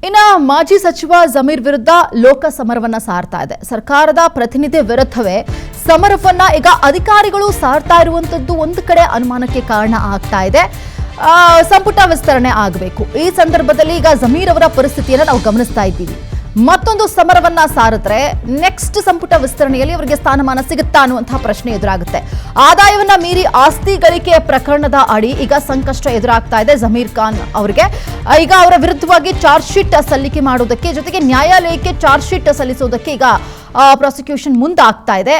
ಇನ್ನು ಮಾಜಿ ಸಚಿವ ಜಮೀರ್ ವಿರುದ್ಧ ಲೋಕ ಸಮರವನ್ನ ಸಾರ್ತಾ ಇದೆ. ಸರ್ಕಾರದ ಪ್ರತಿನಿಧಿ ವಿರುದ್ಧವೇ ಸಮರವನ್ನ ಈಗ ಅಧಿಕಾರಿಗಳು ಸಾರ್ತಾ ಇರುವಂತದ್ದು ಒಂದು ಕಡೆ ಅನುಮಾನಕ್ಕೆ ಕಾರಣ ಆಗ್ತಾ ಇದೆ. ಸಂಪುಟ ವಿಸ್ತರಣೆ ಆಗಬೇಕು. ಈ ಸಂದರ್ಭದಲ್ಲಿ ಈಗ ಜಮೀರ್ ಅವರ ಪರಿಸ್ಥಿತಿಯನ್ನು ನಾವು ಗಮನಿಸ್ತಾ ಇದ್ದೀವಿ. ಮತ್ತೊಂದು ಸಮರವನ್ನ ಸಾರಿದ್ರೆ ನೆಕ್ಸ್ಟ್ ಸಂಪುಟ ವಿಸ್ತರಣೆಯಲ್ಲಿ ಅವರಿಗೆ ಸ್ಥಾನಮಾನ ಸಿಗುತ್ತಾ ಅನ್ನುವಂತಹ ಪ್ರಶ್ನೆ ಎದುರಾಗುತ್ತೆ. ಆದಾಯವನ್ನ ಮೀರಿ ಆಸ್ತಿ ಗಳಿಕೆ ಪ್ರಕರಣದ ಅಡಿ ಈಗ ಸಂಕಷ್ಟ ಎದುರಾಗ್ತಾ ಇದೆ ಜಮೀರ್ ಖಾನ್ ಅವರಿಗೆ. ಈಗ ಅವರ ವಿರುದ್ಧವಾಗಿ ಚಾರ್ಜ್ ಶೀಟ್ ಸಲ್ಲಿಕೆ ಮಾಡುವುದಕ್ಕೆ ಜೊತೆಗೆ ನ್ಯಾಯಾಲಯಕ್ಕೆ ಚಾರ್ಜ್ ಶೀಟ್ ಸಲ್ಲಿಸುವುದಕ್ಕೆ ಈಗ ಪ್ರಾಸಿಕ್ಯೂಷನ್ ಮುಂದಾಗ್ತಾ ಇದೆ.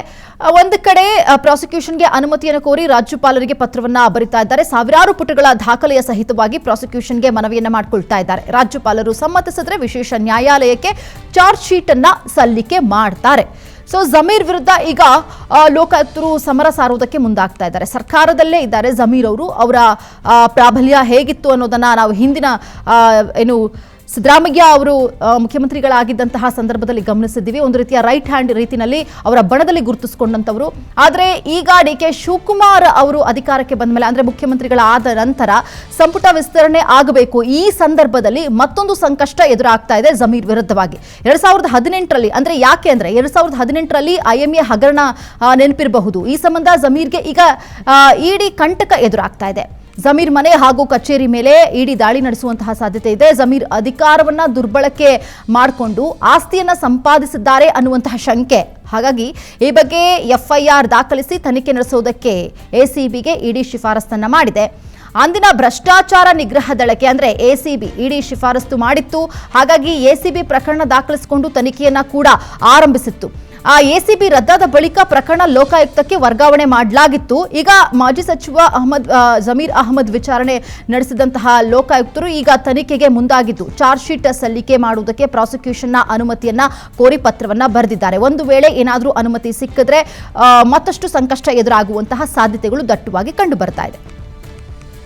ಒಂದು ಕಡೆ ಪ್ರಾಸಿಕ್ಯೂಷನ್ಗೆ ಅನುಮತಿಯನ್ನು ಕೋರಿ ರಾಜ್ಯಪಾಲರಿಗೆ ಪತ್ರವನ್ನ ಬರೀತಾ ಇದ್ದಾರೆ. ಸಾವಿರಾರು ಪುಟಗಳ ದಾಖಲೆಯ ಸಹಿತವಾಗಿ ಪ್ರಾಸಿಕ್ಯೂಷನ್ಗೆ ಮನವಿಯನ್ನ ಮಾಡಿಕೊಳ್ತಾ ಇದ್ದಾರೆ. ರಾಜ್ಯಪಾಲರು ಸಮ್ಮತಿಸಿದ್ರೆ ವಿಶೇಷ ನ್ಯಾಯಾಲಯಕ್ಕೆ ಚಾರ್ಜ್ ಶೀಟ್ ಅನ್ನ ಸಲ್ಲಿಕೆ ಮಾಡ್ತಾರೆ. ಸೊ ಜಮೀರ್ ವಿರುದ್ಧ ಈಗ ಲೋಕಾಯುಕ್ತರು ಸಮರ ಸಾರುವುದಕ್ಕೆ ಮುಂದಾಗ್ತಾ ಇದ್ದಾರೆ. ಸರ್ಕಾರದಲ್ಲೇ ಇದ್ದಾರೆ ಜಮೀರ್ ಅವರು. ಅವರ ಪ್ರಾಬಲ್ಯ ಹೇಗಿತ್ತು ಅನ್ನೋದನ್ನ ನಾವು ಹಿಂದಿನ ಸಿದ್ದರಾಮಯ್ಯ ಅವರು ಮುಖ್ಯಮಂತ್ರಿಗಳಾಗಿದ್ದಂತಹ ಸಂದರ್ಭದಲ್ಲಿ ಗಮನಿಸಿದ್ದೀವಿ. ಒಂದು ರೀತಿಯ ರೈಟ್ ಹ್ಯಾಂಡ್ ರೀತಿಯಲ್ಲಿ ಅವರ ಬಣದಲ್ಲಿ ಗುರುತಿಸಿಕೊಂಡಂತವರು. ಆದರೆ ಈಗ ಡಿ.ಕೆ. ಶಿವಕುಮಾರ್ ಅವರು ಅಧಿಕಾರಕ್ಕೆ ಬಂದ ಮೇಲೆ ಅಂದ್ರೆ ಮುಖ್ಯಮಂತ್ರಿಗಳಾದ ನಂತರ ಸಂಪುಟ ವಿಸ್ತರಣೆ ಆಗಬೇಕು. ಈ ಸಂದರ್ಭದಲ್ಲಿ ಮತ್ತೊಂದು ಸಂಕಷ್ಟ ಎದುರಾಗ್ತಾ ಇದೆ ಜಮೀರ್ ವಿರುದ್ಧವಾಗಿ. 2018ರಲ್ಲಿ ಅಂದ್ರೆ ಯಾಕೆ ಅಂದ್ರೆ 2018ರಲ್ಲಿ IMA ಹಗರಣ ನೆನಪಿರಬಹುದು. ಈ ಸಂಬಂಧ ಜಮೀರ್ಗೆ ಈಗ ಇಡಿ ಕಂಟಕ ಎದುರಾಗ್ತಾ ಇದೆ. ಜಮೀರ್ ಮನೆ ಹಾಗೂ ಕಚೇರಿ ಮೇಲೆ ಇಡಿ ದಾಳಿ ನಡೆಸುವಂತಹ ಸಾಧ್ಯತೆ ಇದೆ. ಜಮೀರ್ ಅಧಿಕಾರವನ್ನ ದುರ್ಬಳಕೆ ಮಾಡಿಕೊಂಡು ಆಸ್ತಿಯನ್ನ ಸಂಪಾದಿಸಿದ್ದಾರೆ ಅನ್ನುವಂತಹ ಶಂಕೆ. ಹಾಗಾಗಿ ಈ ಬಗ್ಗೆ FIR ದಾಖಲಿಸಿ ತನಿಖೆ ನಡೆಸುವುದಕ್ಕೆ ACBಗೆ ಇಡಿ ಶಿಫಾರಸನ್ನ ಮಾಡಿದೆ. ಅಂದಿನ ಭ್ರಷ್ಟಾಚಾರ ನಿಗ್ರಹ ದಳಕ್ಕೆ ಅಂದ್ರೆ ACB ಇಡಿ ಶಿಫಾರಸು ಮಾಡಿತ್ತು. ಹಾಗಾಗಿ ACB ಪ್ರಕರಣ ದಾಖಲಿಸಿಕೊಂಡು ತನಿಖೆಯನ್ನ ಕೂಡ ಆರಂಭಿಸಿತ್ತು. ಆ ACB ರದ್ದಾದ ಬಳಿಕ ಪ್ರಕರಣ ಲೋಕಾಯುಕ್ತಕ್ಕೆ ವರ್ಗಾವಣೆ ಮಾಡಲಾಗಿತ್ತು. ಈಗ ಮಾಜಿ ಸಚಿವ ಜಮೀರ್ ಅಹಮದ್ ವಿಚಾರಣೆ ನಡೆಸಿದಂತಹ ಲೋಕಾಯುಕ್ತರು ಈಗ ತನಿಖೆಗೆ ಮುಂದಾಗಿದ್ದು ಚಾರ್ಜ್ ಶೀಟ್ ಸಲ್ಲಿಕೆ ಮಾಡುವುದಕ್ಕೆ ಪ್ರಾಸಿಕ್ಯೂಷನ್ನ ಅನುಮತಿಯನ್ನ ಕೋರಿ ಪತ್ರವನ್ನ ಬರೆದಿದ್ದಾರೆ. ಒಂದು ವೇಳೆ ಏನಾದರೂ ಅನುಮತಿ ಸಿಕ್ಕಿದ್ರೆ ಮತ್ತಷ್ಟು ಸಂಕಷ್ಟ ಎದುರಾಗುವಂತಹ ಸಾಧ್ಯತೆಗಳು ದಟ್ಟವಾಗಿ ಕಂಡು ಬರ್ತಾ ಇದೆ.